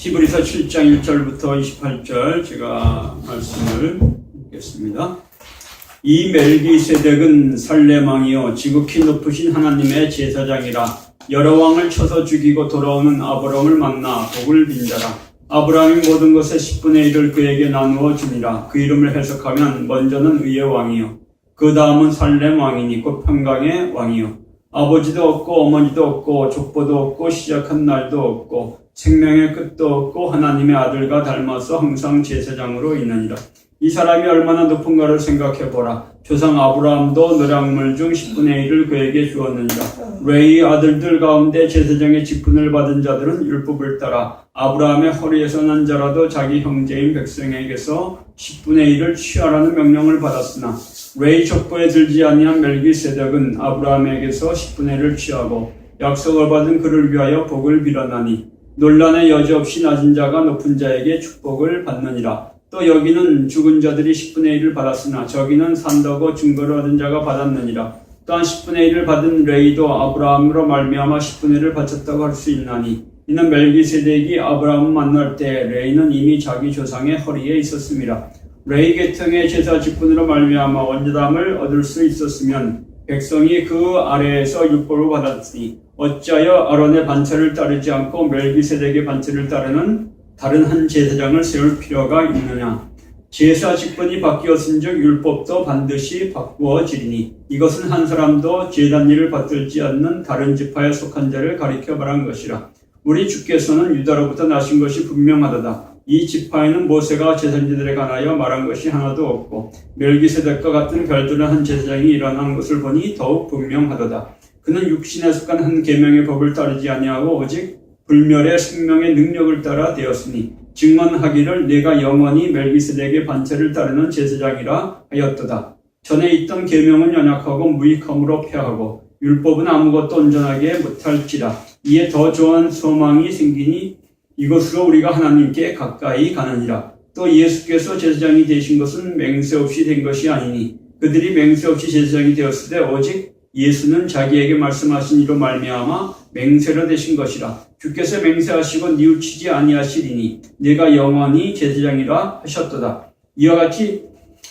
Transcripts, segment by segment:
히브리서 7장 1절부터 28절 제가 말씀을 읽겠습니다. 이 멜기세덱은 살렘 왕이요 지극히 높으신 하나님의 제사장이라. 여러 왕을 쳐서 죽이고 돌아오는 아브라함을 만나 복을 빈자라. 아브라함이 모든 것의 10분의 1을 그에게 나누어 주니라. 그 이름을 해석하면 먼저는 의의 왕이요 그 다음은 살렘 왕이니 곧 평강의 왕이요 아버지도 없고 어머니도 없고 족보도 없고 시작한 날도 없고 생명의 끝도 없고 하나님의 아들과 닮아서 항상 제사장으로 있느니라. 이 사람이 얼마나 높은가를 생각해보라. 조상 아브라함도 노량물 중 10분의 1을 그에게 주었느니라. 레위 아들들 가운데 제사장의 직분을 받은 자들은 율법을 따라 아브라함의 허리에서 난 자라도 자기 형제인 백성에게서 10분의 1을 취하라는 명령을 받았으나 레위 족보에 들지 아니한 멜기세덱은 아브라함에게서 10분의 1을 취하고 약속을 받은 그를 위하여 복을 빌어나니 논란의 여지 없이 낮은 자가 높은 자에게 축복을 받느니라. 또 여기는 죽은 자들이 10분의 1을 받았으나 저기는 산다고 증거를 얻은 자가 받았느니라. 또한 10분의 1을 받은 레위도 아브라함으로 말미암아 10분의 1을 바쳤다고 할 수 있나니 이는 멜기세덱이 아브라함을 만날 때 레위는 이미 자기 조상의 허리에 있었음이라. 레위 계통의 제사 직분으로 말미암아 원죄담을 얻을 수 있었으면 백성이 그 아래에서 율법을 받았으니 어찌하여 아론의 반차를 따르지 않고 멜기세덱의 반차를 따르는 다른 한 제사장을 세울 필요가 있느냐. 제사 직분이 바뀌었은즉 율법도 반드시 바꾸어지리니 이것은 한 사람도 제단 일을 받들지 않는 다른 지파에 속한 자를 가리켜 말한 것이라. 우리 주께서는 유다로부터 나신 것이 분명하도다. 이 지파에는 모세가 제사장들에 관하여 말한 것이 하나도 없고 멜기세덱과 같은 별다른 한 제사장이 일어난 것을 보니 더욱 분명하도다. 그는 육신에 속한 한 계명의 법을 따르지 아니하고 오직 불멸의 생명의 능력을 따라 되었으니 증언하기를 내가 영원히 멜기세덱의 반차를 따르는 제사장이라 하였도다. 전에 있던 계명은 연약하고 무익함으로 패하고 율법은 아무것도 온전하게 못할지라. 이에 더 좋은 소망이 생기니 이것으로 우리가 하나님께 가까이 가느니라. 또 예수께서 제사장이 되신 것은 맹세 없이 된 것이 아니니 그들이 맹세 없이 제사장이 되었을 때 오직 예수는 자기에게 말씀하신 이로 말미암아 맹세로 되신 것이라. 주께서 맹세하시고 뉘우치지 아니하시리니 내가 영원히 제사장이라 하셨도다. 이와 같이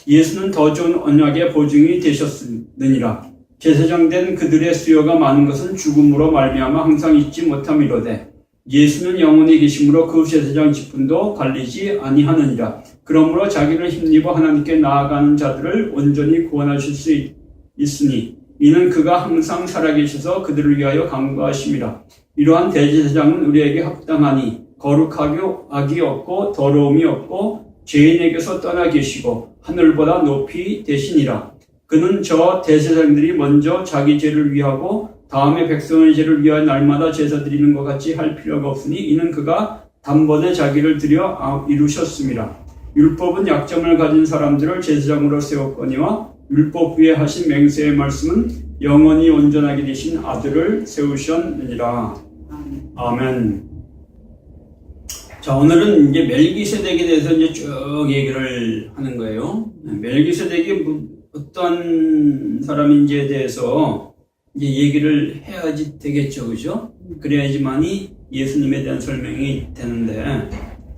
예수는 더 좋은 언약의 보증이 되셨느니라. 제사장된 그들의 수요가 많은 것은 죽음으로 말미암아 항상 잊지 못함이로되 예수는 영원히 계심으로 그 제사장 직분도 갈리지 아니하느니라. 그러므로 자기를 힘입어 하나님께 나아가는 자들을 온전히 구원하실 수 있으니 이는 그가 항상 살아계셔서 그들을 위하여 간구하심이라. 이러한 대제사장은 우리에게 합당하니 거룩하기 없고 더러움이 없고 죄인에게서 떠나 계시고 하늘보다 높이 되시니라. 그는 저 대제사장들이 먼저 자기 죄를 위하고 다음에 백성의 죄를 위하여 날마다 제사 드리는 것 같이 할 필요가 없으니 이는 그가 단번에 자기를 드려 이루셨음이라. 율법은 약점을 가진 사람들을 제사장으로 세웠거니와 율법 위에 하신 맹세의 말씀은 영원히 온전하게 되신 아들을 세우셨느니라. 아멘. 자, 오늘은 이제 멜기세덱에 대해서 이제 쭉 얘기를 하는 거예요. 멜기세덱이 어떤 사람인지에 대해서 이제 얘기를 해야지 되겠죠, 그죠? 그래야지만이 예수님에 대한 설명이 되는데,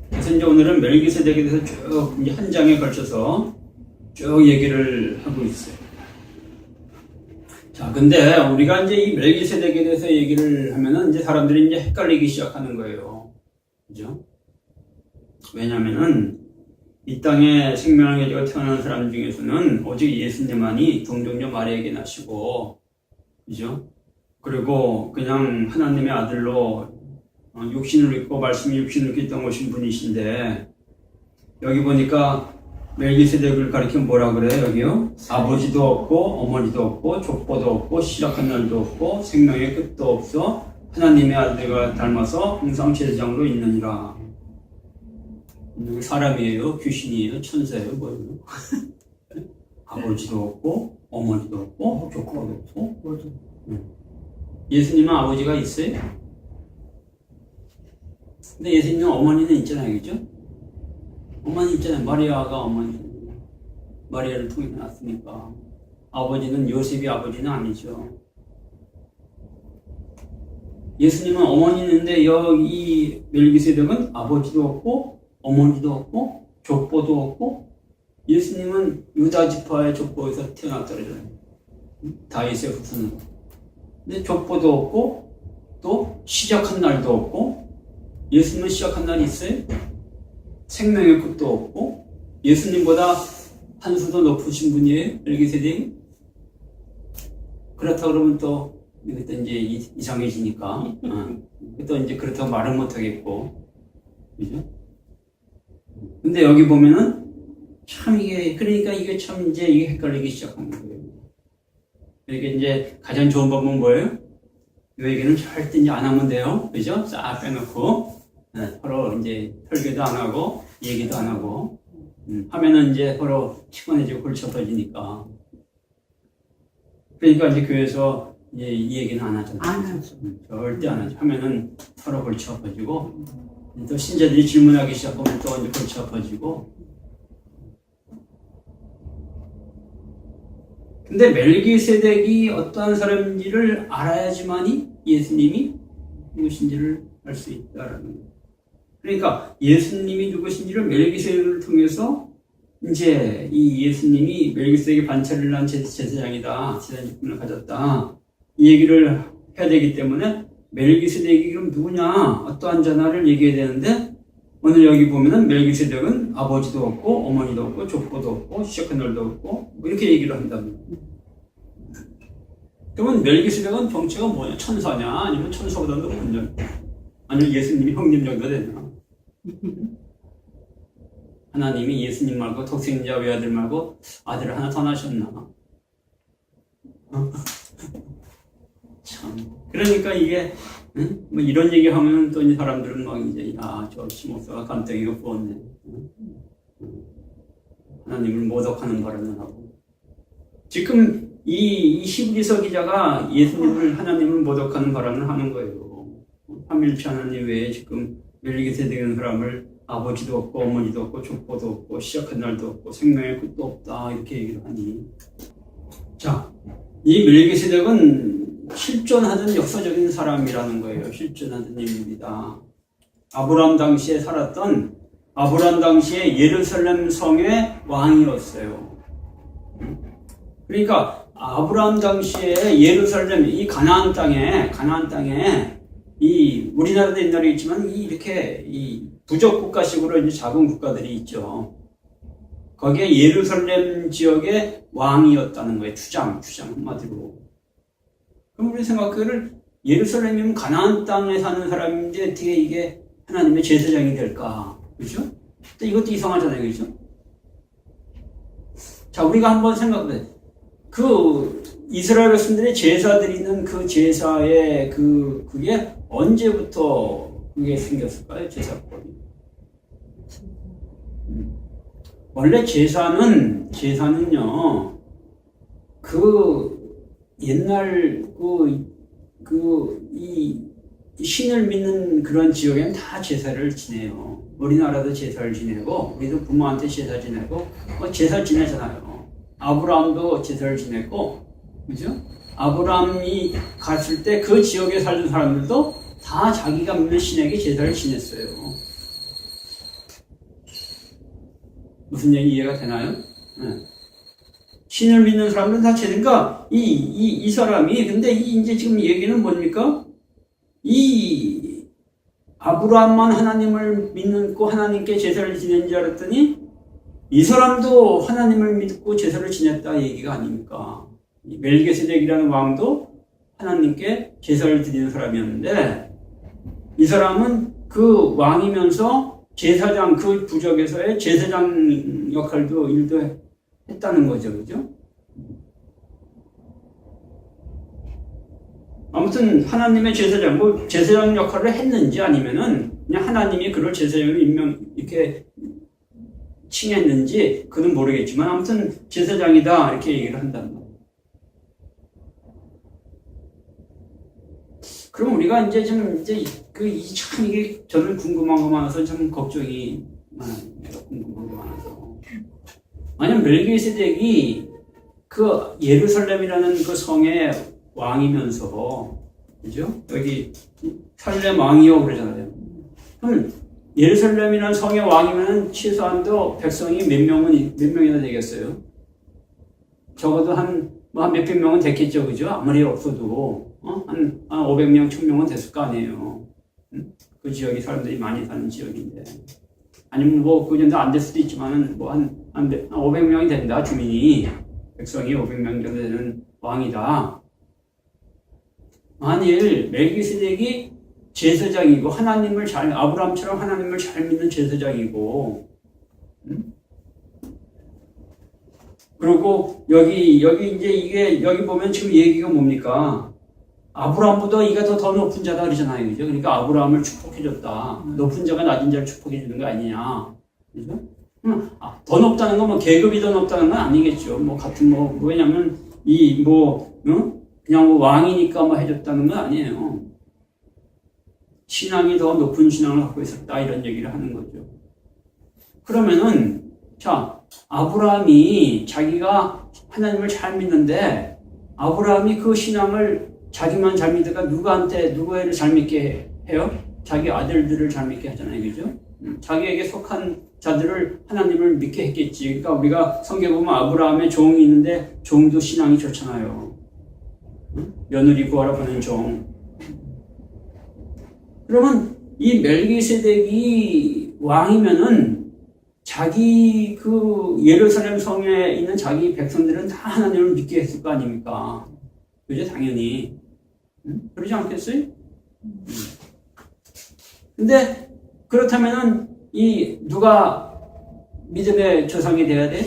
그래서 이제 오늘은 멜기세덱에 대해서 쭉 이제 한 장에 걸쳐서 쭉 얘기를 하고 있어요. 자, 근데 우리가 이제 이 멜기세덱에 대해서 얘기를 하면은 이제 사람들이 이제 헷갈리기 시작하는 거예요. 그죠? 왜냐면은 이 땅에 생명을 가지고 태어난 사람 중에서는 오직 예수님만이 동정녀 마리아에게 나시고, 그죠? 그리고 그냥 하나님의 아들로 육신을 입고 말씀이 육신을 입고 있던 오신 분이신데, 여기 보니까 멜기세덱을 가리켜 뭐라 그래요, 여기요? 아버지도 없고, 어머니도 없고, 족보도 없고, 시작한 날도 없고, 생명의 끝도 없어, 하나님의 아들과 닮아서 항상 제사장으로 있느니라. 사람이에요? 귀신이에요? 천사예요? 뭐예요? 아버지도 없고, 어머니도 없고, 족보도 없고. 예수님은 아버지가 있어요? 근데 예수님은 어머니는 있잖아요, 그죠? 어머니 있잖아요. 마리아가 어머니. 마리아를 통해 났으니까. 아버지는 요셉이 아버지는 아니죠. 예수님은 어머니 있는데 여기 멜기세덱은 아버지도 없고 어머니도 없고 족보도 없고 예수님은 유다 지파의 족보에서 태어났더래요. 다윗의 후손으로. 근데 족보도 없고 또 시작한 날도 없고 예수님은 시작한 날이 있어요? 생명의 끝도 없고 예수님보다 한 수도 높으신 분이에요? 멜기세덱이? 그렇다 그러면 또 이것도 이제 이상해지니까 또 이제 그렇다고 말은 못하겠고 그죠? 근데 여기 보면은 참 이게 그러니까 이게 참 이제 이게 헷갈리기 시작하는 거예요. 이게 이제 가장 좋은 방법은 뭐예요? 이 얘기는 절대 이제 안 하면 돼요. 그죠? 싹 빼놓고 서로 이제 설교도 안 하고 얘기도 안 하고 하면은 이제 서로 피곤해지고 골치 아파지니까. 그러니까 이제 교회에서 이제 이 얘기는 안 하잖아요. 안 하죠. 절대 안 하죠. 하면은 서로 골치 아파지고 또 신자들이 질문하기 시작하면 또 이제 골치 아파지고. 근데 멜기세덱이 어떠한 사람인지를 알아야지만이 예수님이 누구신지를 알 수 있다라는 거예요. 그러니까 예수님이 누구신지를 멜기세덱을 통해서 이제 이 예수님이 멜기세덱의 반차를 난 제사장이다, 제사장직분을 가졌다 이 얘기를 해야 되기 때문에 멜기세덱이 그럼 누구냐, 어떠한 자나를 얘기해야 되는데 오늘 여기 보면은 멜기세덱은 아버지도 없고 어머니도 없고 족보도 없고 시작한 날도 없고 뭐 이렇게 얘기를 한답니다. 그러면 멜기세덱은 정체가 뭐냐? 천사냐? 아니면 천사보다 높은 자? 아니면 예수님이 형님 정도 되나? 하나님이 예수님 말고 독생자 외아들 말고 아들을 하나 더 낳으셨나? 참. 그러니까 이게 뭐 이런 얘기 하면 또 이 사람들은 막 이제 저 시목사가 깜짝이가 부었네. 하나님을 모독하는 발언을 하고. 지금 이 히브리서 기자가 예수님을 하나님을 모독하는 발언을 하는 거예요. 삼일체 하나님 외에 지금 멜기세덱이라는 사람을 아버지도 없고 어머니도 없고 족보도 없고 시작한 날도 없고 생명의 끝도 없다 이렇게 얘기를 하니. 자, 이 멜기세덱은 실존하던 역사적인 사람이라는 거예요. 실존하던 인물이다. 아브라함 당시에 살았던 아브라함 당시에 예루살렘 성의 왕이었어요. 그러니까 아브라함 당시에 예루살렘 이 가나안 땅에 이 우리나라도 옛날에 있지만 이렇게 이 부족 국가식으로 이제 작은 국가들이 있죠. 거기에 예루살렘 지역의 왕이었다는 거예요. 투장 한마디로. 그럼 우리 생각을 예루살렘이면 가나안 땅에 사는 사람인데 어떻게 이게 하나님의 제사장이 될까? 그렇죠? 근데 이것도 이상하잖아요. 그렇죠? 자, 우리가 한번 생각해. 그 이스라엘 백성들의 제사 드리는 그 제사의 그게 언제부터 그게 생겼을까요? 제사법이. 원래 제사는요, 옛날 이 신을 믿는 그런 지역에는 다 제사를 지내요. 우리나라도 제사를 지내고, 우리도 부모한테 제사 지내고, 제사 지내잖아요. 아브라함도 제사를 지냈고, 그죠? 아브라함이 갔을 때 그 지역에 살던 사람들도 다 자기가 믿는 신에게 제사를 지냈어요. 무슨 얘기 이해가 되나요? 네. 신을 믿는 사람들은 다 제사니까 이 사람이 근데 이제 지금 얘기는 뭡니까? 이 아브라함만 하나님을 믿고 하나님께 제사를 지낸 줄 알았더니 이 사람도 하나님을 믿고 제사를 지냈다 얘기가 아닙니까? 멜기세덱이라는 왕도 하나님께 제사를 드리는 사람이었는데 이 사람은 그 왕이면서 제사장 그 부족에서의 제사장 역할도 일도 했다는 거죠, 그죠? 아무튼 하나님의 제사장, 제사장 역할을 했는지 아니면은 그냥 하나님이 그를 제사장으로 이렇게 칭했는지 그는 모르겠지만 아무튼 제사장이다 이렇게 얘기를 한단 말이에요. 그럼 우리가 이제 참 이게 저는 궁금한 거 많아서 참 걱정이 많아요. 궁금한 거 많아서. 만약 멜기세덱이 그 예루살렘이라는 그 성의 왕이면서 그죠? 여기 살렘 왕이요 그러잖아요. 그럼 예루살렘이라는 성의 왕이면 최소한도 백성이 몇 명이나 되겠어요? 적어도 한 몇백 명은 됐겠죠, 그죠? 아무리 없어도 한 500명, 1000명은 됐을 거 아니에요. 그 지역이 사람들이 많이 사는 지역인데. 아니면 그 정도 안 될 수도 있지만은 한 500명이 된다, 주민이. 백성이 500명 정도 되는 왕이다. 만일 멜기세덱이 제사장이고 아브라함처럼 하나님을 잘 믿는 제사장이고, 그리고 여기 이제 여기 보면 지금 얘기가 뭡니까? 아브라함보다 이가 더 높은 자다 그러잖아요, 그죠? 그러니까 아브라함을 축복해줬다. 높은 자가 낮은 자를 축복해주는 거 아니냐, 그죠? 더 높다는 건 계급이 더 높다는 건 아니겠죠. 왜냐면 그냥 왕이니까 해줬다는 건 아니에요. 신앙이 더 높은 신앙을 갖고 있었다 이런 얘기를 하는 거죠. 그러면은 아브라함이 자기가 하나님을 잘 믿는데 아브라함이 그 신앙을 자기만 잘 믿다가 누구를 잘 믿게 해요? 자기 아들들을 잘 믿게 하잖아요, 그죠? 자기에게 속한 자들을 하나님을 믿게 했겠지. 그러니까 우리가 성경에 보면 아브라함의 종이 있는데 종도 신앙이 좋잖아요. 며느리 구하러 보낸 종. 그러면 이 멜기세덱이 왕이면은 자기 예루살렘 성에 있는 자기 백성들은 다 하나님을 믿게 했을 거 아닙니까? 그죠? 당연히. 그러지 않겠어요? 근데 그렇다면은 누가 믿음의 조상이 돼야 돼?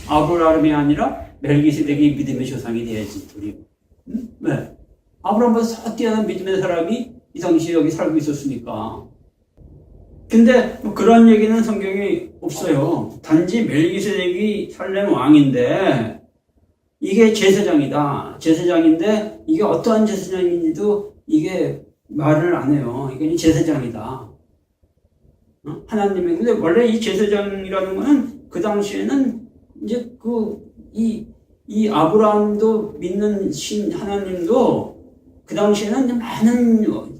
아브라함이 아니라 멜기세덱이 믿음의 조상이 돼야지, 우리. 왜? 아브라함보다 더 뛰어난 믿음의 사람이 이 당시에 여기 살고 있었으니까. 근데 그런 얘기는 성경에 없어요. 단지 멜기세덱이 살렘 왕인데 이게 제사장이다. 제사장인데 이게 어떠한 제사장인지도 이게 말을 안 해요. 이게 제사장이다. 하나님의. 근데 원래 이 제사장이라는 거는 그 당시에는 이제 이 아브라함도 믿는 하나님도 그 당시에는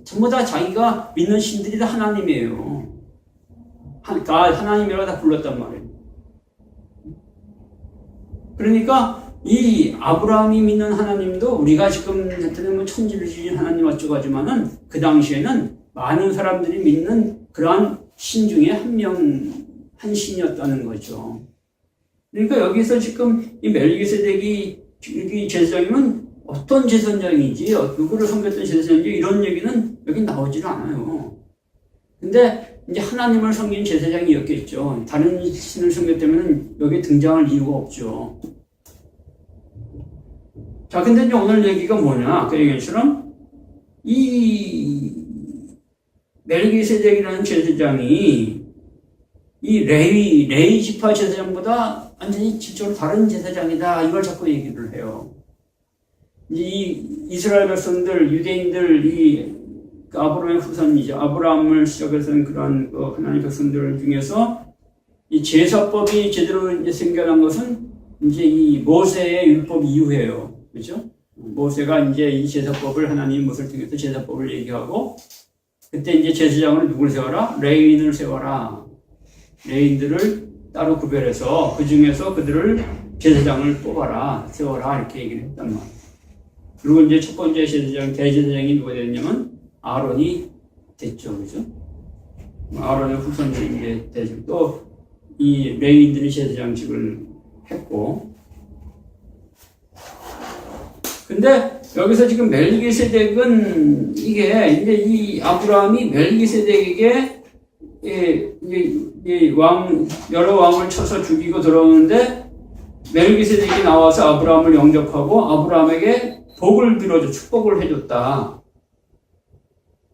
전부 다 자기가 믿는 신들이 다 하나님이에요. 하나님이라고 다 불렀단 말이에요. 그러니까 이 아브라함이 믿는 하나님도 우리가 지금 천지를 지은 하나님 어쩌고 하지만은 그 당시에는 많은 사람들이 믿는 그러한 신 중에 한 신이었다는 거죠. 그러니까 여기서 지금 이 멜기세덱이 제사장이면 어떤 제사장인지, 누구를 섬겼던 제사장인지 이런 얘기는 여기 나오질 않아요. 근데 이제 하나님을 섬긴 제사장이었겠죠. 다른 신을 섬겼다면 여기 등장할 이유가 없죠. 자, 근데 이제 오늘 얘기가 뭐냐? 그 얘기처럼 이 멜기세덱이라는 제사장이 이 레위 지파 제사장보다 완전히 질적으로 다른 제사장이다. 이걸 자꾸 얘기를 해요. 이 이스라엘 백성들, 유대인들, 아브라함의 후손이죠. 아브라함을 시작해서는 그런 하나님의 백성들 중에서 이 제사법이 제대로 이제 생겨난 것은 이제 이 모세의 율법 이후에요. 그렇죠? 모세가 이제 이 제사법을 하나님 모세를 통해서 제사법을 얘기하고 그때 이제 제사장을 누굴 세워라? 레위인을 세워라. 레위인들을 따로 구별해서 그 중에서 그들을 제사장을 뽑아라, 세워라 이렇게 얘기를 했단 말이에요. 그리고 이제 첫 번째 제사장, 대제사장이 누가 됐냐면 아론이 됐죠, 그죠? 아론의 후손들이 이제 되죠. 또 이 레위인들이 제사장직을 했고, 근데 여기서 지금 멜기세덱은 이게 이제 이 아브라함이 멜기세덱에게 여러 왕을 쳐서 죽이고 들어오는데 멜기세덱이 나와서 아브라함을 영접하고 아브라함에게 복을 빌어줘, 축복을 해줬다.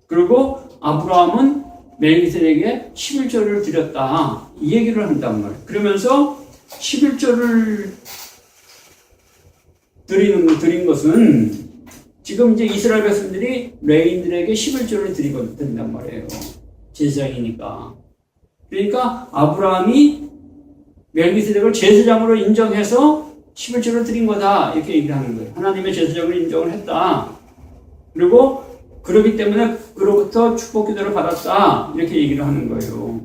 그리고 아브라함은 멜기세덱에게 11조를 드렸다. 이 얘기를 한단 말이에요. 그러면서 11조를 드린 것은 지금 이제 이스라엘 백성들이 레위인들에게 11조를 드린단 말이에요. 제사장이니까. 그러니까 아브라함이 멜기세덱을 제사장으로 인정해서 11조를 드린 거다. 이렇게 얘기를 하는 거예요. 하나님의 제사장을 인정을 했다. 그리고 그러기 때문에 그로부터 축복 기도를 받았다. 이렇게 얘기를 하는 거예요.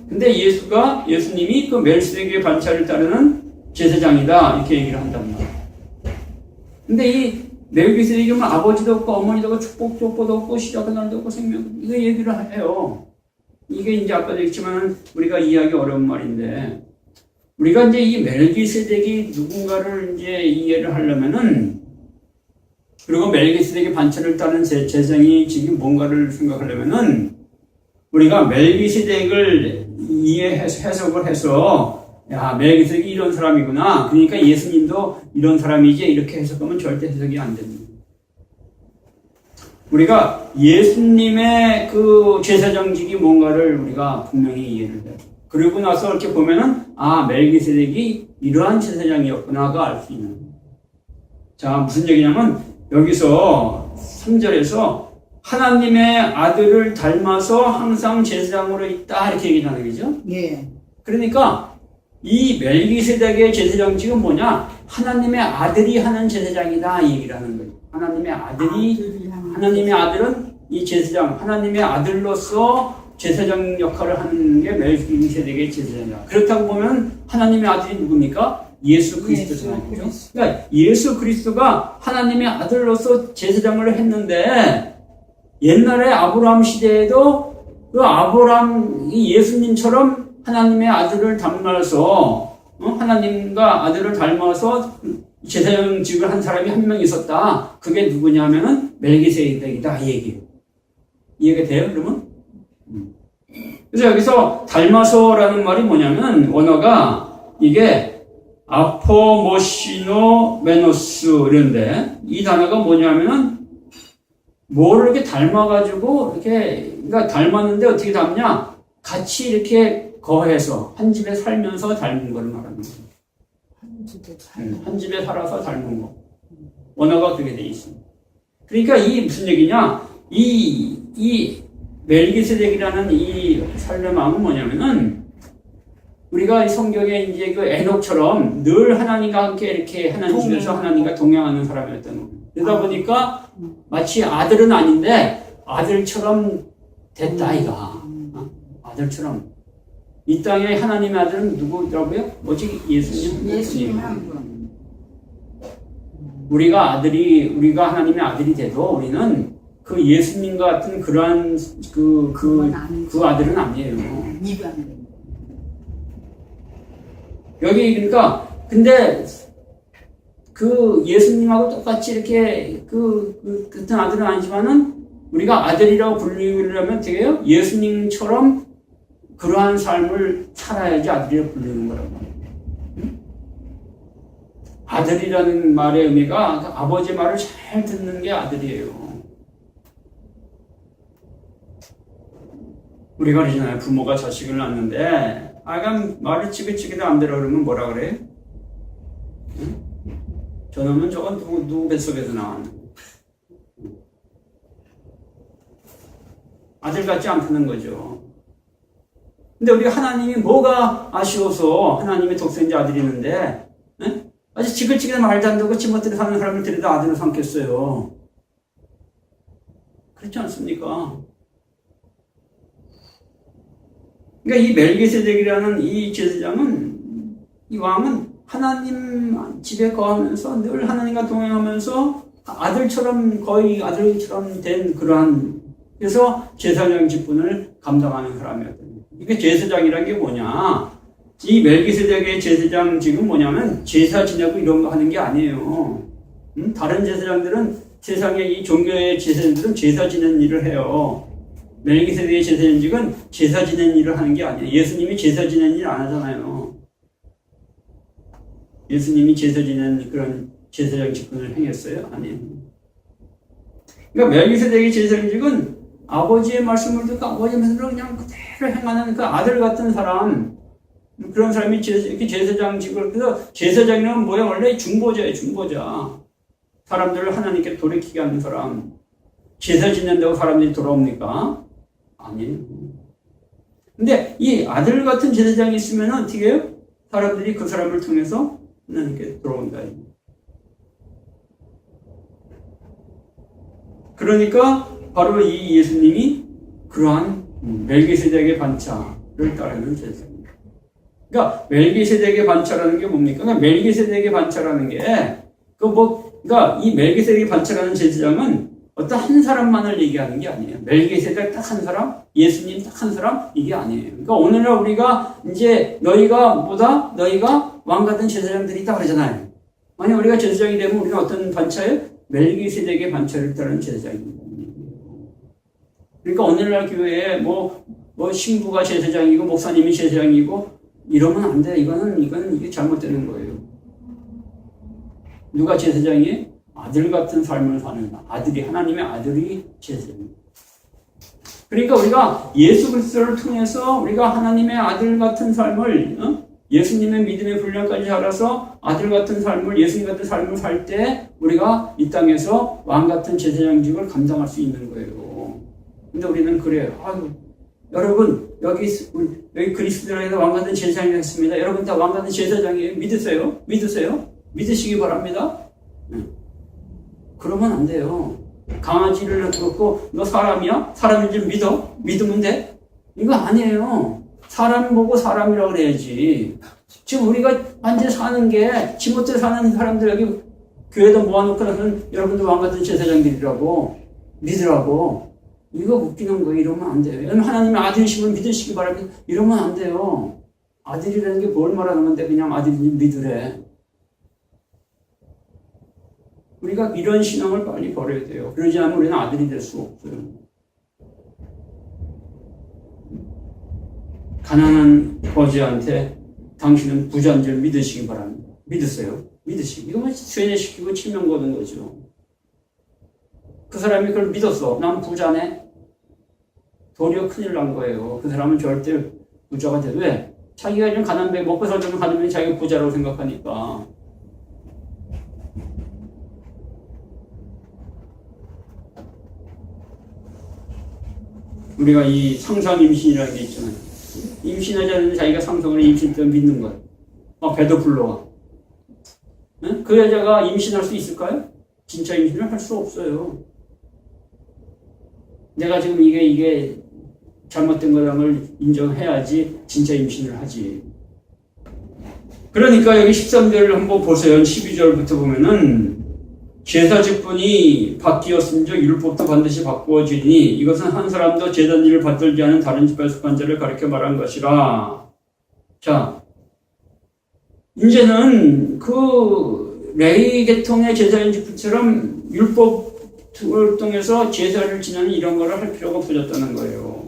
근데 예수님이 그 멜기세덱의 반차를 따르는 제사장이다. 이렇게 얘기를 한단 말이에요. 근데 이 멜기세덱이면 아버지도 없고 어머니도 없고 축복도 없고 시작한 날도 없고 생명, 이거 얘기를 해요. 이게 이제 아까도 얘기했지만 우리가 이해하기 어려운 말인데, 우리가 이제 이 멜기세덱이 누군가를 이제 이해를 하려면은, 그리고 멜기세덱의 반차를 따른 제사장이 지금 뭔가를 생각하려면은, 우리가 멜기세덱을 해석을 해서, 야, 멜기세덱이 이런 사람이구나. 그러니까 예수님도 이런 사람이지. 이렇게 해석하면 절대 해석이 안 됩니다. 우리가 예수님의 그 제사장직이 뭔가를 우리가 분명히 이해를 해요. 그러고 나서 이렇게 보면은, 아, 멜기세덱이 이러한 제사장이었구나가 알 수 있는 거예요. 자, 무슨 얘기냐면, 여기서 3절에서 하나님의 아들을 닮아서 항상 제사장으로 있다. 이렇게 얘기하는 거죠. 예. 그러니까 이 멜기세덱의 제사장직은 뭐냐? 하나님의 아들이 하는 제사장이다. 이 얘기를 하는 거예요. 하나님의 하나님의 아들은 이 제사장, 하나님의 아들로서 제사장 역할을 하는 게 멜기세덱의 제사장이다. 그렇다고 보면 하나님의 아들이 누굽니까? 예수 그리스도잖아요. 그러니까 예수 그리스도가 하나님의 아들로서 제사장을 했는데, 옛날에 아브라함 시대에도 그 아브라함이 예수님처럼 하나님의 아들을 닮아서, 하나님과 아들을 닮아서 제사장직을 한 사람이 한 명 있었다. 그게 누구냐면은 멜기세덱이다. 이 얘기예요. 이해가 돼요, 그러면? 그래서 여기서 닮아서라는 말이 뭐냐면, 원어가 이게 아포모시노메노스 이런데, 이 단어가 뭐냐면은 뭐를 이렇게 닮아가지고 이렇게, 그러니까 닮았는데 어떻게 닮냐? 같이 이렇게 거해서 한 집에 살면서 닮은 걸 말하는 거예요. 한 집에 살아서 닮은 거. 원어가 그게 돼 있습니다. 그러니까 이 무슨 얘기냐? 이 멜기세덱이라는 이 살레마음은 뭐냐면은, 우리가 성경에 이제 그 에녹처럼 늘 하나님과 함께 이렇게 하나님 집에서 하나님과 동행하는 사람이었던 거예요. 그러다 보니까 마치 아들은 아닌데 아들처럼 됐다 이가. 아들처럼. 이 땅에 하나님의 아들은 누구더라고요? 오직 예수님 한 분. 우리가 하나님의 아들이 돼도 우리는 그 예수님 같은 그러한 그 아들은 아니에요. 여기 그러니까 근데 그 예수님하고 똑같이 이렇게 같은 아들은 아니지만은 우리가 아들이라고 불리려면 어떻게 해요? 예수님처럼 그러한 삶을 살아야지 아들이라고 불리는 거라고. 응? 아들이라는 말의 의미가 아버지 말을 잘 듣는 게 아들이에요. 우리가 그러잖아요. 부모가 자식을 낳는데 아가 말을 찌긋찌긋 안 들어 그러면 뭐라 그래? 응? 저놈은 저건 누구 뱃속에서 나왔는 아들 같지 않다는 거죠. 근데 우리 하나님이 뭐가 아쉬워서 하나님의 독생자 아들이 있는데 아주 지글지글 말도 안 되고 지멋대로 사는 사람을 데려다 아들로 삼겠어요. 그렇지 않습니까? 그러니까 이 멜기세덱이라는 이 제사장은, 이 왕은 하나님 집에 거하면서 늘 하나님과 동행하면서 아들처럼, 거의 아들처럼 된 그러한, 그래서 제사장 직분을 감당하는 사람이었거든요. 이게 제사장이란 게 뭐냐? 이 멜기세덱의 제사장 지금 뭐냐면 제사 지내고 이런 거 하는 게 아니에요. 다른 제사장들은, 세상의 이 종교의 제사장들은 제사 지내는 일을 해요. 멜기세덱의 제사장직은 제사 지내는 일을 하는 게 아니에요. 예수님이 제사 지내는 일 안 하잖아요. 예수님이 제사 지내는 그런 제사장 직분을 행했어요? 아니에요. 그러니까 멜기세덱의 제사장직은 아버지의 말씀을 듣고 아버지의 말씀을 그냥 그대로 행하는 그 아들 같은 사람, 그런 사람이 이렇게 제사장직을, 그래서 제사장이란 뭐야? 원래 중보자예요, 중보자. 사람들을 하나님께 돌이키게 하는 사람. 제사 지낸다고 사람들이 돌아옵니까? 아니에요. 근데 이 아들 같은 제사장이 있으면 어떻게 해요? 사람들이 그 사람을 통해서 하나님께 돌아온다. 그러니까 바로 이 예수님이 그러한 멜기세덱의 반차를 따르는 제사장입니다. 그러니까 멜기세덱의 반차라는 게 뭡니까? 그러니까 멜기세덱의 반차라는 게 그러니까 이 멜기세덱의 반차라는 제사장은 어떤 한 사람만을 얘기하는 게 아니에요. 멜기세덱 딱 한 사람, 예수님 딱 한 사람 이게 아니에요. 그러니까 오늘날 우리가 이제 너희가 왕 같은 제사장들이 있다 그러잖아요. 만약 우리가 제사장이 되면 우리는 어떤 반차예요? 멜기세덱의 반차를 따르는 제사장입니다. 그러니까 오늘날 교회에 뭐 신부가 제사장이고 목사님이 제사장이고 이러면 안 돼. 이게 잘못되는 거예요. 누가 제사장이에요? 아들 같은 삶을 사는 하나님의 아들이 제사장입니다. 그러니까 우리가 예수 그리스도를 통해서 우리가 하나님의 아들 같은 삶을 예수님의 믿음의 분량까지 알아서 아들 같은 삶을 예수님 같은 삶을 살 때 우리가 이 땅에서 왕 같은 제사장직을 감당할 수 있는 거예요. 근데 우리는 그래요. 여러분 여기 그리스도에서 왕 같은 제사장이 됐습니다. 여러분 다 왕 같은 제사장이에요. 믿으세요? 믿으시기 바랍니다. 그러면 안 돼요. 강아지를 놓고 너 사람이야? 사람인 줄 믿으면 돼? 이거 아니에요. 사람 보고 사람이라고 그래야지. 지금 우리가 앉아 사는 게 지못대 사는 사람들 여기 교회에다 모아놓고 나서는 여러분들 왕 같은 제사장들이라고 믿으라고. 이거 웃기는 거예요. 이러면 안 돼요. 여러분 하나님의 아들이시면 믿으시기 바랍니다. 이러면 안 돼요. 아들이라는 게 뭘 말하는 건데 그냥 아들이니 믿으래. 우리가 이런 신앙을 빨리 버려야 돼요. 그러지 않으면 우리는 아들이 될 수 없어요. 가난한 거지한테 당신은 부자인 줄 믿으시기 바랍니다. 믿으세요? 이거만 세뇌시키고 치명 거는 거죠. 그 사람이 그걸 믿었어. 난 부자네. 도리어 큰일 난 거예요. 그 사람은 절대 부자가 돼. 왜? 자기가 좀 가난배 먹고 살자면 가난면 자기가 부자라고 생각하니까. 우리가 이 상상 임신이라는 게 있잖아요. 임신하지 않는데 자기가 상상을 임신 때 믿는 거예요. 배도 불러와. 네? 그 여자가 임신할 수 있을까요? 진짜 임신을 할 수 없어요. 내가 지금 이게 잘못된 거라는 걸 인정해야지 진짜 임신을 하지. 그러니까 여기 13절을 한번 보세요. 12절부터 보면은 제사직분이 바뀌었음즉 율법도 반드시 바꾸어지니 이것은 한 사람도 제단 일을 받들지 않은 다른 집에 속한 자를 가리켜 말한 것이라. 자, 이제는 그 레위 계통의 제사인 직분처럼 율법을 통해서 제사를 지내는 이런 거를 할 필요가 없어졌다는 거예요.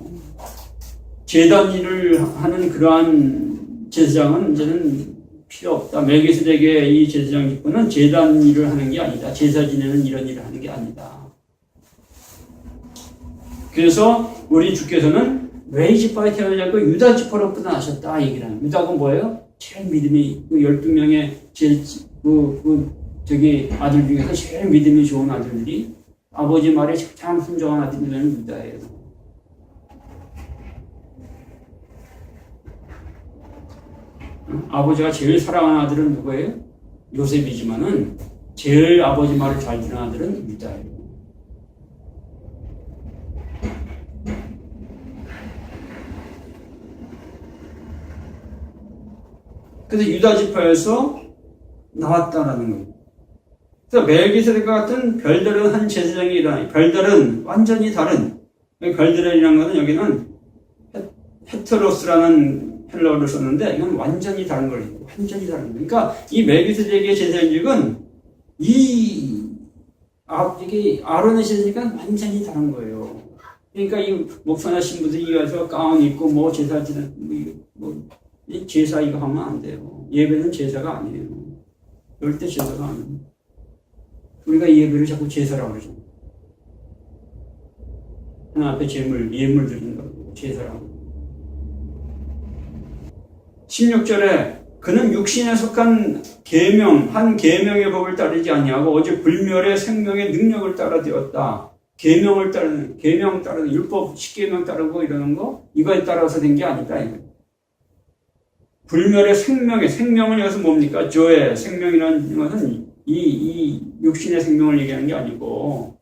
제단 일을 하는 그러한 제사장은 이제는 필요 없다. 멜기세덱의 이 제사장 직분은 제단 일을 하는 게 아니다. 제사 지내는 이런 일을 하는 게 아니다. 그래서 우리 주께서는 레위 지파에 태어나지 않고 유다 지파로부터 나셨다 얘기를 합니다. 유다가 뭐예요? 제일 믿음이 12명의 아들 중에서 제일 믿음이 좋은 아들들이 아버지 말에 참 순종한 아들들은 유다예요. 아버지가 제일 사랑하는 아들은 누구예요? 요셉이지만은 제일 아버지 말을 잘 듣는 아들은 유다예요. 그래서 유다 지파에서 나왔다라는 거예요. 그래서 멜기세덱과 같은 별다른 한 제사장이 일어나요. 별다른 완전히 다른. 별다른이라는 것은 여기는 헤테로스라는 헬라어를 썼는데 이건 완전히 다른 거예요. 완전히 다른 거예요. 그러니까 이 멜기세덱의 제사장직은 이게 아론의 제사장직은 완전히 다른 거예요. 그러니까 이 목사나 신부들이 와서 가운 입고 뭐 제사 지는 이 제사 이거 하면 안 돼요. 예배는 제사가 아니에요. 절대 제사가 아니에요. 우리가 예배를 자꾸 제사라고 그러잖아요. 하나 앞에 예물 드린다고 제사라고. 16절에 그는 육신에 속한 한 계명의 법을 따르지 아니하고 오직 불멸의 생명의 능력을 따라 되었다. 계명 따르는 율법 10계명 따르고 이러는 거 이거에 따라서 된 게 아니다. 이거. 불멸의 생명은 여기서 뭡니까? 조의 생명이라는 것은 이 육신의 생명을 얘기하는 게 아니고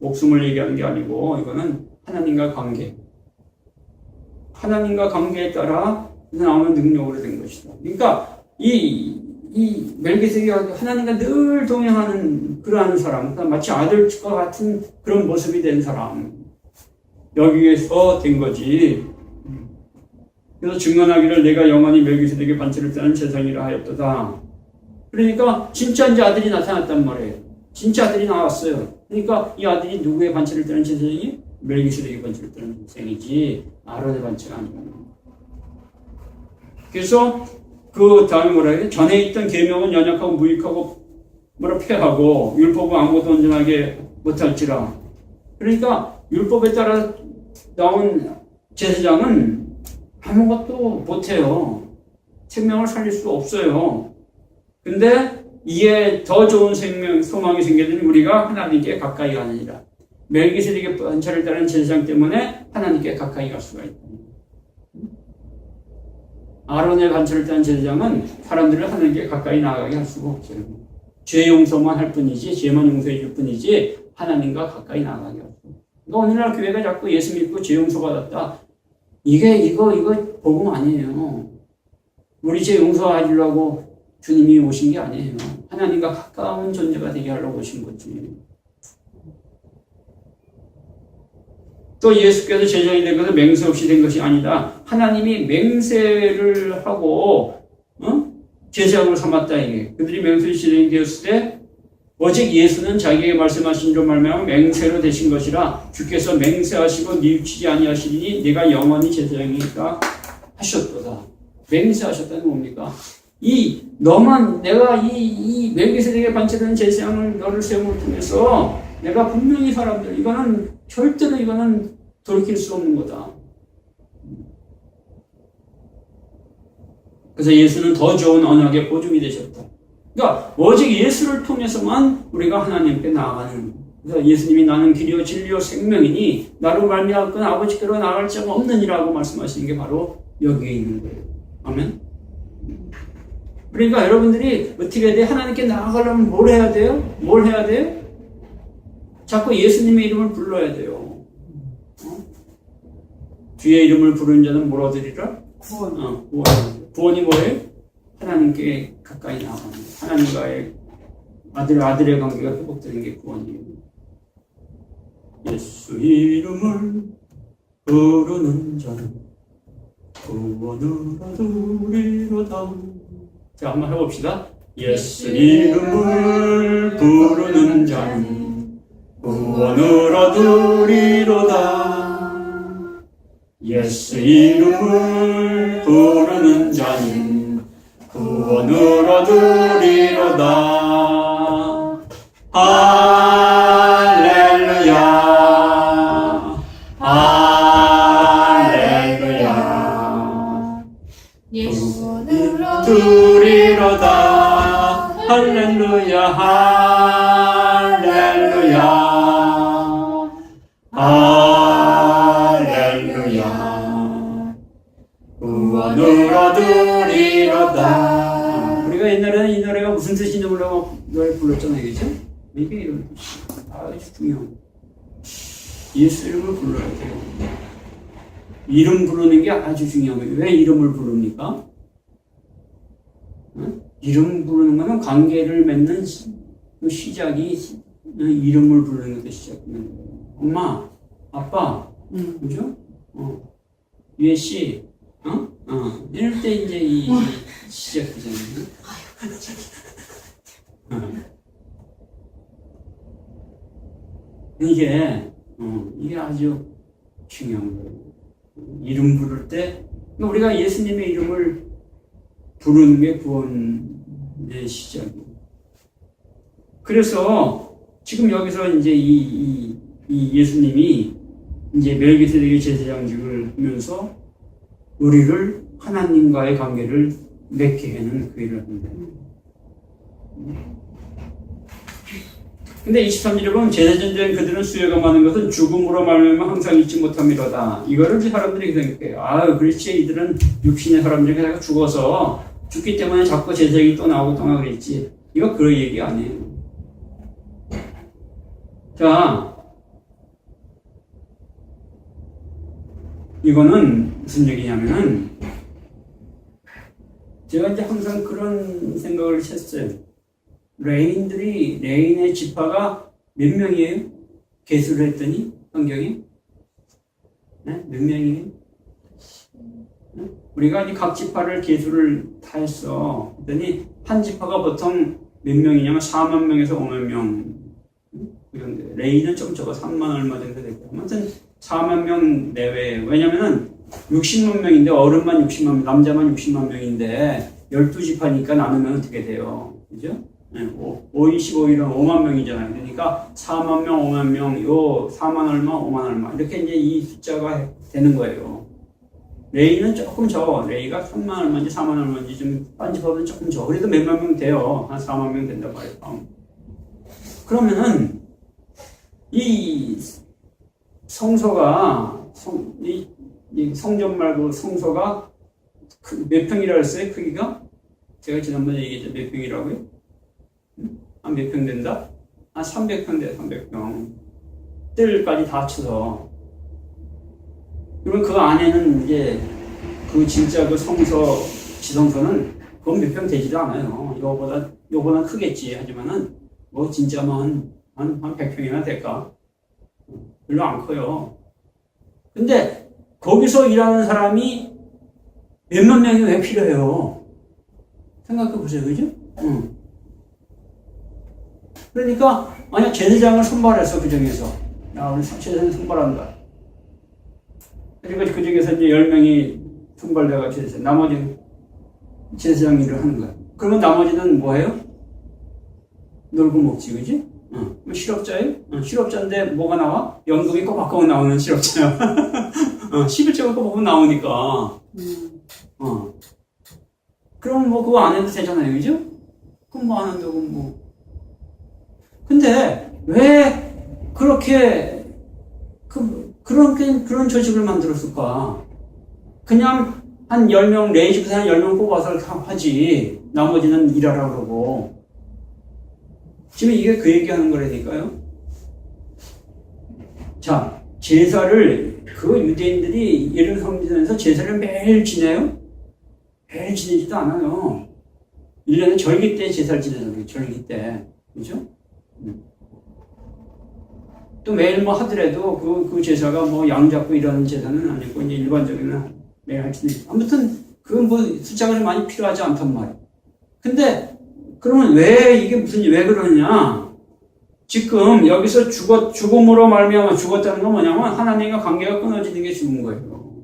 목숨을 얘기하는 게 아니고 이거는 하나님과 관계. 하나님과 관계에 따라 나오는 능력으로 된 것이다. 그러니까 이 멜기세덱이 하나님과 늘 동행하는 그러한 사람, 그러니까 마치 아들과 같은 그런 모습이 된 사람, 여기에서 된 거지. 그래서 증언하기를 내가 영원히 멜기세덱의 반차를 따는 제사장이라 하였도다. 그러니까 진짜 이제 아들이 나타났단 말이에요. 진짜 아들이 나왔어요. 그러니까 이 아들이 누구의 반차를 따는 제사장이? 멜기세덱의 반차를 따는 제사장이지 아론의 반차가 아니고. 그래서 그 다음에 뭐라 해요? 전에 있던 계명은 연약하고 무익하고 뭐라 폐하고 율법은 아무것도 온전하게 못할지라. 그러니까 율법에 따라 나온 제사장은 아무것도 못해요. 생명을 살릴 수 없어요. 근데 이에 더 좋은 생명, 소망이 생기는 우리가 하나님께 가까이 가느니라. 멜기세덱의 반차를 따른 제사장 때문에 하나님께 가까이 갈 수가 있다. 아론의 반차를 따른 제사장은 사람들을 하나님께 가까이 나아가게 할 수가 없어요. 죄 용서만 할 뿐이지, 죄만 용서해 줄 뿐이지 하나님과 가까이 나아가게 할 수 없어요. 그러니까 오늘날 교회가 자꾸 예수 믿고 죄 용서 받았다. 이거 복음 아니에요. 우리 죄 용서하려고 주님이 오신 게 아니에요. 하나님과 가까운 존재가 되게 하려고 오신 거지. 또 예수께서 제자이 된 것은 맹세 없이 된 것이 아니다. 하나님이 맹세를 하고 제사장으로 삼았다 이게. 그들이 맹세를 진행되었을 때 오직 예수는 자기에게 말씀하신 줄 말미암아 맹세로 되신 것이라 주께서 맹세하시고 뉘우치지 아니하시리니 내가 영원히 제사장이니까 하셨도다. 맹세하셨다는 건 뭡니까? 내가 이 멜기세덱의 반차되는 제사장을 너를 세움을 통해서 내가 분명히 사람들 절대로 이거는 돌이킬 수 없는 거다. 그래서 예수는 더 좋은 언약의 보증이 되셨다. 그러니까 오직 예수를 통해서만 우리가 하나님께 나아가는. 그래서 예수님이 나는 길이요 진리요 생명이니 나로 말미암건 아버지께로 나아갈 자가 없느니라고 말씀하시는 게 바로 여기에 있는 거예요. 아멘. 그러니까 여러분들이 어떻게 해야 돼요? 하나님께 나아가려면 뭘 해야 돼요? 뭘 해야 돼요? 자꾸 예수님의 이름을 불러야 돼요. 주의 이름을 부르는 자는 뭘 얻으리라? 구원. 구원이 뭐예요? 하나님께 가까이 나아가는 거예요. 하나님과의 아들의 관계가 회복되는 게 구원이에요. 예수 이름을 부르는 자는 구원을 얻으리로다. 자, 한번 해봅시다. 예수 이름을 부르는 자는 구원을 얻으리로다. 예수 이름을 부르는 자는 구원을 얻으리로다. 할렐루야. 할렐루야. 예수를 얻으리로다. 할렐루야. 할렐루야. 할렐루야. 구원을 얻으리로다. 우리가 옛날에는 이 노래가 무슨 뜻인지 모르고 노래 불렀잖아요. 그죠? 이게 이런 뜻이에요. 아주 중요한. 예수 이름을 불러야 돼요. 이름 부르는 게 아주 중요한 거예요. 왜 이름을 부릅니까? 이름 부르는 거는 관계를 맺는 그 시작이 이름을 부르는 게 시작되는 거예요. 엄마, 아빠, 그죠? 유혜 씨, 이럴 때 이제 이 시작되잖아요. 이게 아주 중요한 거예요. 이름 부를 때 우리가 예수님의 이름을 부르는 게 구원의 시작이에요. 그래서 지금 여기서 이제 이 예수님이 이제 멜기세덱의 제사장직을 하면서 우리를 하나님과의 관계를 맺게 하는 그 일을 합니다. 근데 23절에 보면 제사장된 그들은 수혜가 많은 것은 죽음으로 말미암아 항상 잊지 못함이로다. 이거를 사람들이 생각해요. 그렇지, 이들은 육신의 사람들이 죽어서 죽기 때문에 자꾸 제사장이 또 나오고 또 나오고 그랬지. 이거 그런 얘기 아니에요. 자, 이거는 무슨 얘기냐면은 제가 이제 항상 그런 생각을 했어요. 레인의 지파가 몇 명이에요? 계수를 했더니 성경이 네? 몇 명이에요? 네? 우리가 이제 각 지파를 계수를 다 했어. 그랬더니 한 지파가 보통 몇 명이냐면 4만 명에서 5만 명. 그런데 레이는 좀 적어 3만 얼마 정도 될거예요. 아무튼 4만 명 내외예요. 왜냐면은 60만 명인데 어른만 60만 명, 남자만 60만 명인데 12지파니까 나누면 어떻게 돼요? 그죠? 네, 5, 25일은 5만 명이잖아요. 그러니까 4만 명, 5만 명, 요 4만 얼마, 5만 얼마 이렇게 이제 이 숫자가 되는 거예요. 레이는 조금 적어. 레이가 3만 얼마인지 4만 얼마인지 좀 딴 지파보다 조금 적어. 그래도 몇만 명 돼요. 한 4만 명 된다고 해요. 그러면은 이 성소가 이 성전 말고 성소가 몇 평이라고 했어요? 크기가? 제가 지난번에 얘기했죠. 몇 평이라고요? 한 몇 평 된다? 한 300평 돼. 300평. 뜰까지 다 합쳐서. 그러면 그 안에는 이제 그 진짜 그 성소 지성소는 그건 몇 평 되지도 않아요. 요거보다 크겠지. 하지만은 뭐 진짜 한 100평이나 될까? 별로 안 커요. 근데 거기서 일하는 사람이 몇만 명이 왜 필요해요? 생각해 보세요. 그죠? 그러니까 만약 제사장을 선발해서 그 중에서 야 우리 제사장 선발한다. 그리고 그 중에서 이제 10명이 선발돼가 제사장 나머지는 제사장 일을 하는 거야. 그러면 나머지는 뭐 해요? 놀고 먹지, 그지? 실업자예요? 실업자인데 뭐가 나와? 연금이 꼬박꼬박 나오는 실업자야. 11조가 꼬박꼬박 나오니까. 그럼 뭐 그거 안 해도 되잖아요, 그죠? 그럼 뭐 안 한다고 뭐. 근데 왜 그렇게 그런 조직을 만들었을까? 그냥 한 10명, 레이지부터 한 10명 뽑아서 하지. 나머지는 일하라 그러고. 지금 이게 그 얘기하는 거라니까요. 자, 제사를 그 유대인들이 예를 섬기면서 제사를 매일 지내요? 매일 지내지도 않아요. 1년에 절기 때 제사를 지내잖아요. 절기 때. 그죠? 또 매일 뭐 하더라도 그 제사가 뭐 양 잡고 이러는 제사는 아니고 이제 일반적인 매일 할 수 있는. 아무튼 그건 뭐 숫자가 많이 필요하지 않단 말이에요. 근데 그러면 왜 그러냐? 지금 여기서 죽음으로 말미암아 죽었다는 건 뭐냐면 하나님과 관계가 끊어지는 게 죽은 거예요.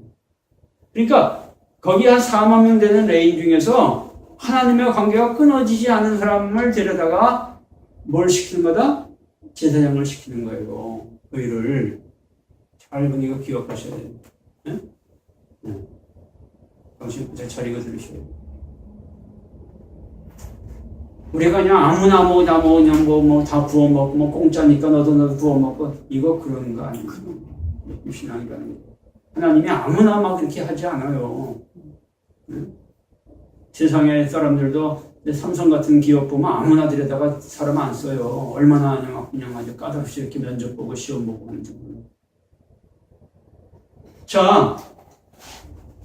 그러니까 거기 한 4만 명 되는 레인 중에서 하나님과 관계가 끊어지지 않은 사람을 데려다가 뭘 시키는 거다? 제사장을 시키는 거예요. 의를 잘 이거 기억하셔야 돼요. 네? 정신 잘 차리고 들으셔야 돼요. 우리가 그냥 아무나 그냥 다 부어 먹고 뭐 공짜니까 너도 부어 먹고 이거 그런 거 아니에요. 신앙이라는 거. 하나님이 아무나 막 그렇게 하지 않아요. 세상의 사람들도 삼성 같은 기업 보면 아무나 들여다가 사람 안 써요. 얼마나 그냥 아주 까다롭이 이렇게 면접 보고 시험 보고 하는지. 자,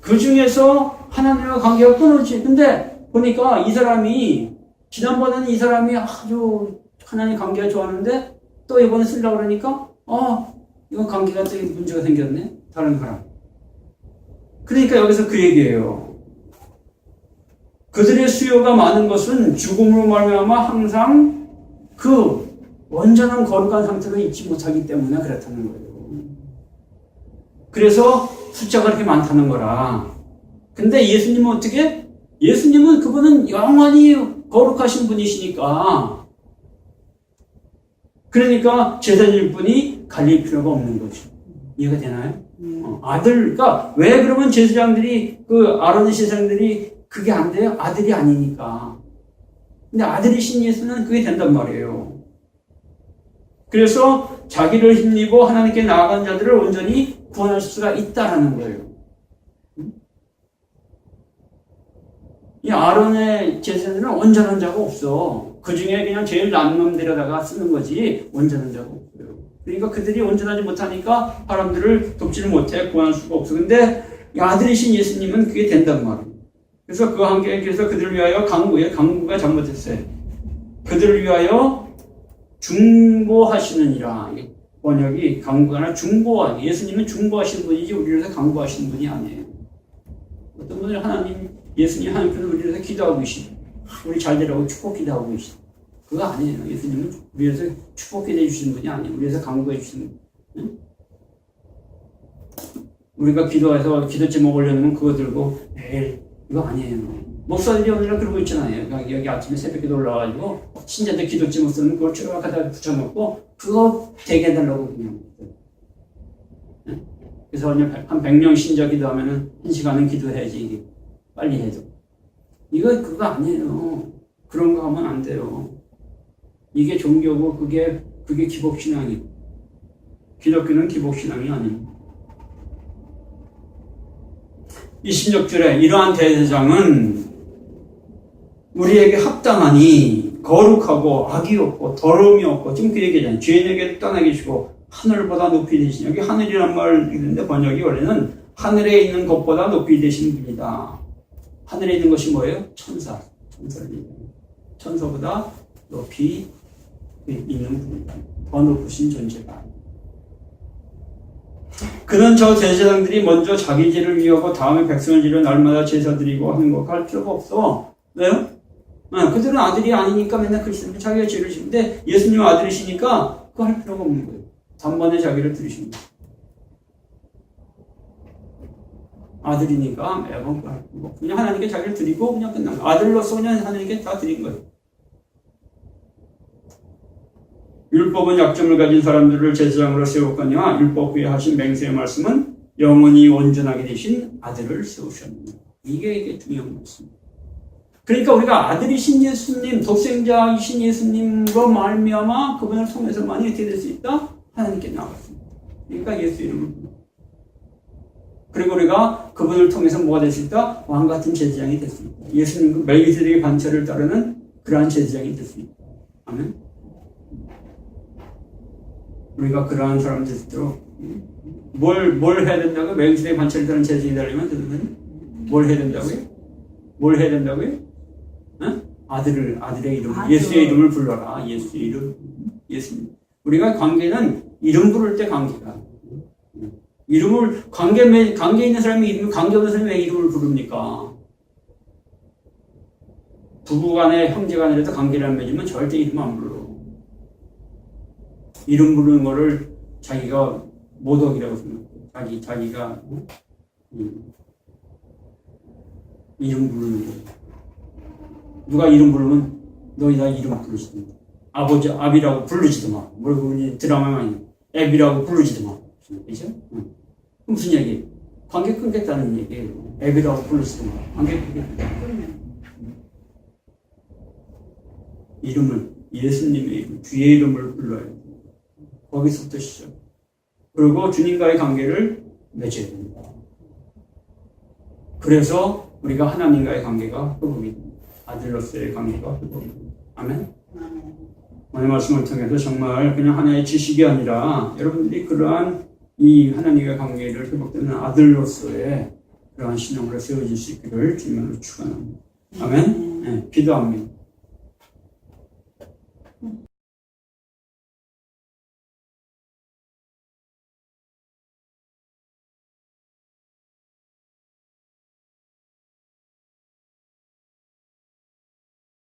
그 중에서 하나님과 관계가 끊어지. 근데 보니까 이 사람이 지난번에는 이 사람이 아주 하나님 관계가 좋았는데 또 이번에 쓰려고 그러니까 이건 관계가 또 문제가 생겼네. 다른 사람. 그러니까 여기서 그 얘기예요. 그들의 수요가 많은 것은 죽음으로 말미암아 항상 그 온전한 거룩한 상태로 있지 못하기 때문에 그렇다는 거예요. 그래서 숫자가 그렇게 많다는 거라. 근데 예수님은 어떻게? 예수님은 그분은 영원히 거룩하신 분이시니까. 그러니까 제사장일 분이 갈릴 필요가 없는 거죠. 이해가 되나요? 그러니까 왜 그러면 제사장들이 아론의 제사장들이 그게 안 돼요? 아들이 아니니까. 근데 아들이신 예수는 그게 된단 말이에요. 그래서 자기를 힘입어 하나님께 나아간 자들을 온전히 구원할 수가 있다라는 거예요. 이 아론의 제사들은 온전한 자가 없어. 그 중에 그냥 제일 난 놈 데려다가 쓰는 거지 온전한 자가 없어요. 그러니까 그들이 온전하지 못하니까 사람들을 돕지를 못해 구원할 수가 없어. 근데 아들이신 예수님은 그게 된단 말이에요. 그래서 그 한계, 그래서 그들을 위하여 강구가 잘못했어요. 그들을 위하여 중보하시느니라. 번역이 강구가 아니라 중보하기. 예수님은 중보하시는 분이지 우리를 위해서 강구하시는 분이 아니에요. 어떤 분은 예수님 하나님께서 우리를 위해서 기도하고 계시고 우리 잘 되라고 축복 기도하고 계시고 그거 아니에요. 예수님은 우리 위해서 축복 기도해 주시는 분이 아니에요. 우리 위해서 강구해 주시는 분. 응? 우리가 기도해서 기도 제목 올려놓으면 그거 들고 에이 이거 아니에요. 목사들이 오늘날 그러고 있잖아요. 여기 아침에 새벽에 올라와가지고 신자들 기도 제목 쓰면 그걸 쭉 갖다 붙여놓고 그거 되게 해달라고 그냥. 그래서 한 100명 신자 기도하면은 1시간은 기도해야지 이게 빨리 해도. 그거 아니에요. 그런 거 하면 안 돼요. 이게 종교고 그게 기복신앙이고 기독교는 기복신앙이 아닙니다. 26절에 이러한 대제사장은 우리에게 합당하니 거룩하고 악이 없고 더러움이 없고 지금 그 얘기잖아요. 죄인에게 떠나게 주시고 하늘보다 높이 되신 여기 하늘이란 말을 읽는데 번역이 원래는 하늘에 있는 것보다 높이 되신 분이다. 하늘에 있는 것이 뭐예요? 천사를 얘기해요. 천사보다 높이 있는 분이다. 더 높으신 존재가. 그는 저 제사장들이 먼저 자기 죄를 위하고 다음에 백성을 지려 날마다 제사 드리고 하는 거 할 필요가 없어. 왜요? 그들은 아들이 아니니까 맨날 그리스도인데 자기가 죄를 지는데 예수님은 아들이시니까 그거 할 필요가 없는 거예요. 단번에 자기를 들으신 거예요. 아들이니까 매번 그냥 하나님께 자기를 드리고 그냥 끝난 거예요. 아들로서 그냥 하나님께 다 드린 거예요. 율법은 약점을 가진 사람들을 제사장으로 세웠거니와 율법 후에 하신 맹세의 말씀은 영원히 온전하게 되신 아들을 세우셨느니라. 이게 중요한 말씀입니다. 그러니까 우리가 아들이신 예수님, 독생자이신 예수님으로 말미암아 그분을 통해서만이 어떻게 될 수 있다? 하나님께 나갔습니다. 그러니까 예수 이름을 부르고 그리고 우리가 그분을 통해서 뭐가 될 수 있다? 왕같은 제사장이 됐습니다. 예수님 멜기세덱의 반차를 따르는 그러한 제사장이 됐습니다. 아멘. 우리가 그러한 사람 됐도록 뭘 해야 된다고? 멜기세덱의 반차를 따르는 제사장이 되려면 뭘 해야 된다고요? 뭘 해야 된다고요? 아들의 이름, 예수의 이름을 불러라. 예수의 이름, 예수님. 우리가 관계는 이름 부를 때 관계가. 이름을 관계 있는 사람이 이름, 관계 없는 사람이 왜 이름을 부릅니까? 부부간에 형제간에도 관계를 안 맺으면 절대 이름 안 불러. 이름 부르는 거를 자기가 모독이라고 생각해. 자기가 이름 부르는 거. 누가 이름 부르면 너희 다 이름 부르지도 마. 아비라고 부르지도 마. 뭘 드라마만 애비라고 부르지도 마. 그죠? 무슨 얘기예요? 관계 끊겠다는 얘기예요. 애비라고 부르지도 마. 관계 끊겠다. 이름을 예수님의 이름, 주의 이름을 불러야 돼요. 거기서부터 시작. 그리고 주님과의 관계를 맺어야 됩니다. 그래서 우리가 하나님과의 관계가 회복이 됩니다. 아들로서의 관계가 회복이 됩니다. 아멘? 오늘 말씀을 통해서 정말 그냥 하나의 지식이 아니라 여러분들이 그러한 이 하나님과의 관계를 회복되는 아들로서의 그러한 신앙으로 세워질 수 있기를 주님으로 축원합니다. 아멘? 네, 기도합니다.